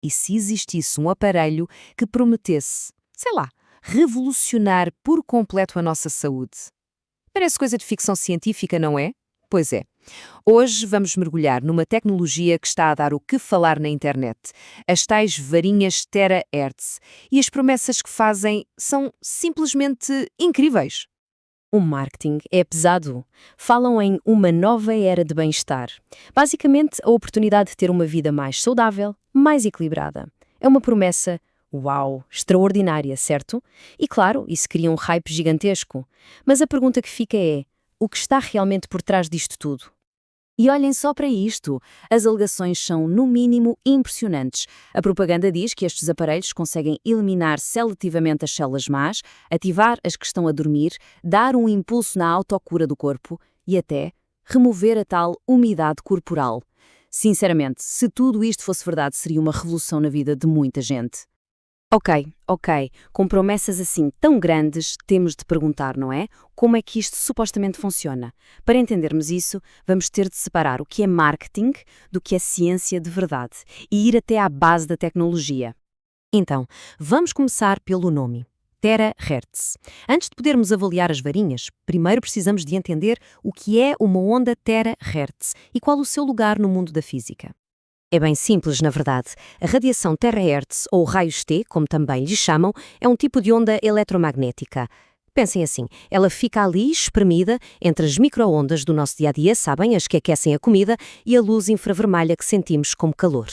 E se existisse um aparelho que prometesse, sei lá, revolucionar por completo a nossa saúde? Parece coisa de ficção científica, não é? Pois é. Hoje vamos mergulhar numa tecnologia que está a dar o que falar na internet, as tais varinhas terahertz, e as promessas que fazem são simplesmente incríveis. O marketing é pesado. Falam em uma nova era de bem-estar. Basicamente, a oportunidade de ter uma vida mais saudável, mais equilibrada. É uma promessa, uau, extraordinária, certo? E claro, isso cria um hype gigantesco. Mas a pergunta que fica é, o que está realmente por trás disto tudo? E olhem só para isto, as alegações são, no mínimo, impressionantes. A propaganda diz que estes aparelhos conseguem eliminar seletivamente as células más, ativar as que estão a dormir, dar um impulso na autocura do corpo e até remover a tal umidade corporal. Sinceramente, se tudo isto fosse verdade, seria uma revolução na vida de muita gente. Ok. Com promessas assim tão grandes, temos de perguntar, não é? Como é que isto supostamente funciona? Para entendermos isso, vamos ter de separar o que é marketing do que é ciência de verdade e ir até à base da tecnologia. Então, vamos começar pelo nome. Terahertz. Antes de podermos avaliar as varinhas, primeiro precisamos de entender o que é uma onda terahertz e qual o seu lugar no mundo da física. É bem simples, na verdade. A radiação terahertz, ou raios-T, como também lhe chamam, é um tipo de onda eletromagnética. Pensem assim, ela fica ali espremida entre as micro-ondas do nosso dia-a-dia, sabem, as que aquecem a comida, e a luz infravermelha que sentimos como calor.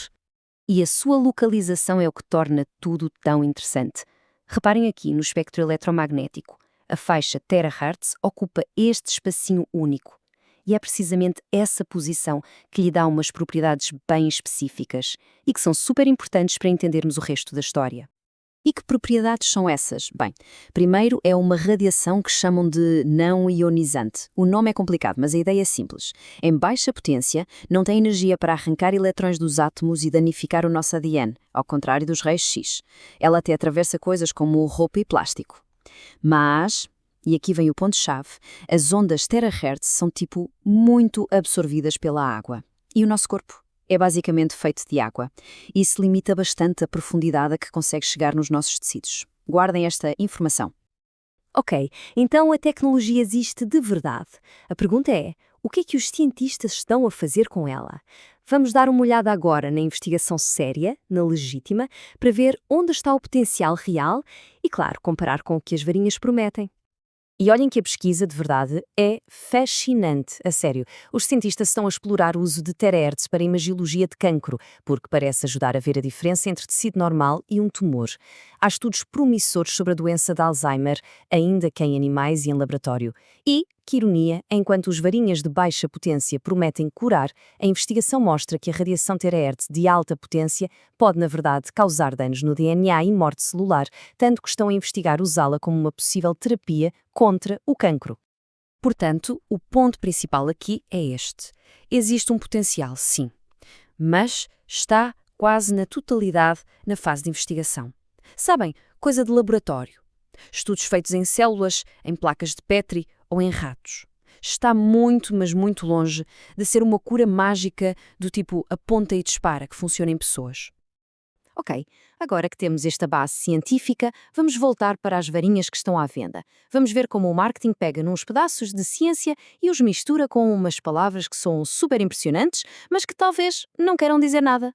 E a sua localização é o que torna tudo tão interessante. Reparem aqui no espectro eletromagnético. A faixa terahertz ocupa este espacinho único. E é precisamente essa posição que lhe dá umas propriedades bem específicas e que são super importantes para entendermos o resto da história. E que propriedades são essas? Bem, primeiro é uma radiação que chamam de não ionizante. O nome é complicado, mas a ideia é simples. Em baixa potência, não tem energia para arrancar eletrões dos átomos e danificar o nosso ADN, ao contrário dos raios X. Ela até atravessa coisas como roupa e plástico. Mas, e aqui vem o ponto-chave, as ondas terahertz são muito absorvidas pela água. E o nosso corpo é basicamente feito de água. Isso limita bastante a profundidade a que consegue chegar nos nossos tecidos. Guardem esta informação. Ok, então a tecnologia existe de verdade. A pergunta é, o que é que os cientistas estão a fazer com ela? Vamos dar uma olhada agora na investigação séria, na legítima, para ver onde está o potencial real e, claro, comparar com o que as varinhas prometem. E olhem que a pesquisa, de verdade, é fascinante, a sério. Os cientistas estão a explorar o uso de terahertz para imagiologia de cancro, porque parece ajudar a ver a diferença entre tecido normal e um tumor. Há estudos promissores sobre a doença de Alzheimer, ainda que em animais e em laboratório. E, que ironia, enquanto os varinhas de baixa potência prometem curar, a investigação mostra que a radiação terahertz de alta potência pode, na verdade, causar danos no DNA e morte celular, tanto que estão a investigar usá-la como uma possível terapia contra o cancro. Portanto, o ponto principal aqui é este. Existe um potencial, sim, mas está quase na totalidade na fase de investigação. Sabem, coisa de laboratório. Estudos feitos em células, em placas de Petri ou em ratos. Está muito, mas muito longe de ser uma cura mágica do tipo aponta e dispara que funciona em pessoas. Ok, agora que temos esta base científica, vamos voltar para as varinhas que estão à venda. Vamos ver como o marketing pega nos pedaços de ciência e os mistura com umas palavras que são super impressionantes, mas que talvez não queiram dizer nada.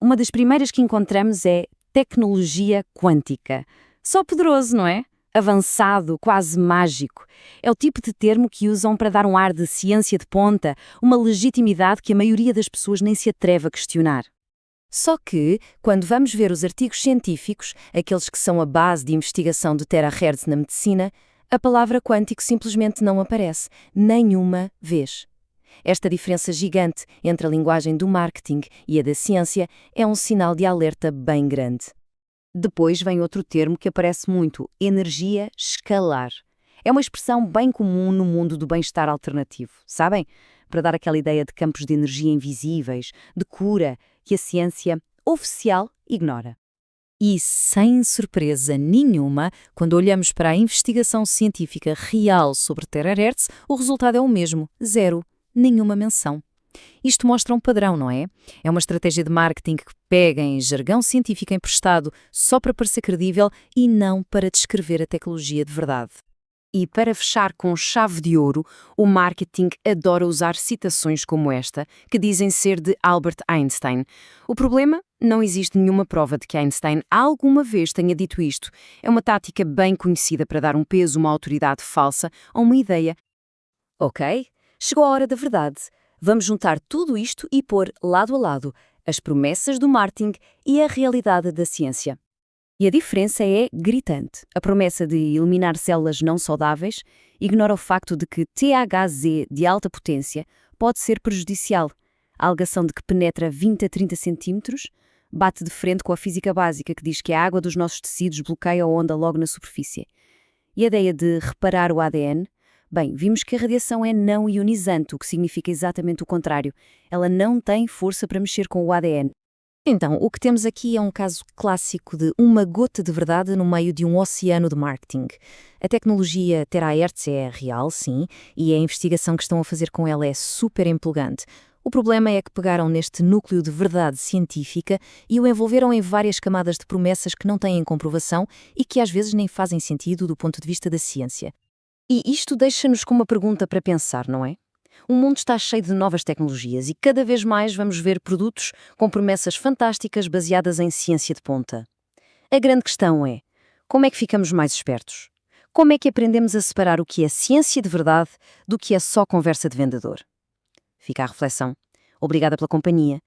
Uma das primeiras que encontramos é tecnologia quântica. Só poderoso, não é? Avançado, quase mágico. É o tipo de termo que usam para dar um ar de ciência de ponta, uma legitimidade que a maioria das pessoas nem se atreve a questionar. Só que, quando vamos ver os artigos científicos, aqueles que são a base de investigação de terahertz na medicina, a palavra quântico simplesmente não aparece, nenhuma vez. Esta diferença gigante entre a linguagem do marketing e a da ciência é um sinal de alerta bem grande. Depois vem outro termo que aparece muito, energia escalar. É uma expressão bem comum no mundo do bem-estar alternativo, sabem? Para dar aquela ideia de campos de energia invisíveis, de cura, que a ciência oficial ignora. E, sem surpresa nenhuma, quando olhamos para a investigação científica real sobre terahertz, o resultado é o mesmo, zero, nenhuma menção. Isto mostra um padrão, não é? É uma estratégia de marketing que pega em jargão científico emprestado só para parecer credível e não para descrever a tecnologia de verdade. E para fechar com chave de ouro, o marketing adora usar citações como esta, que dizem ser de Albert Einstein. O problema? Não existe nenhuma prova de que Einstein alguma vez tenha dito isto. É uma tática bem conhecida para dar um peso a uma autoridade falsa ou uma ideia. Ok, chegou a hora da verdade. Vamos juntar tudo isto e pôr lado a lado as promessas do marketing e a realidade da ciência. E a diferença é gritante. A promessa de eliminar células não saudáveis ignora o facto de que THZ de alta potência pode ser prejudicial. A alegação de que penetra 20 a 30 centímetros bate de frente com a física básica que diz que a água dos nossos tecidos bloqueia a onda logo na superfície. E a ideia de reparar o ADN? Bem, vimos que a radiação é não ionizante, o que significa exatamente o contrário. Ela não tem força para mexer com o ADN. Então, o que temos aqui é um caso clássico de uma gota de verdade no meio de um oceano de marketing. A tecnologia terahertz é real, sim, e a investigação que estão a fazer com ela é super empolgante. O problema é que pegaram neste núcleo de verdade científica e o envolveram em várias camadas de promessas que não têm comprovação e que às vezes nem fazem sentido do ponto de vista da ciência. E isto deixa-nos com uma pergunta para pensar, não é? O mundo está cheio de novas tecnologias e cada vez mais vamos ver produtos com promessas fantásticas baseadas em ciência de ponta. A grande questão é, como é que ficamos mais espertos? Como é que aprendemos a separar o que é ciência de verdade do que é só conversa de vendedor? Fica a reflexão. Obrigada pela companhia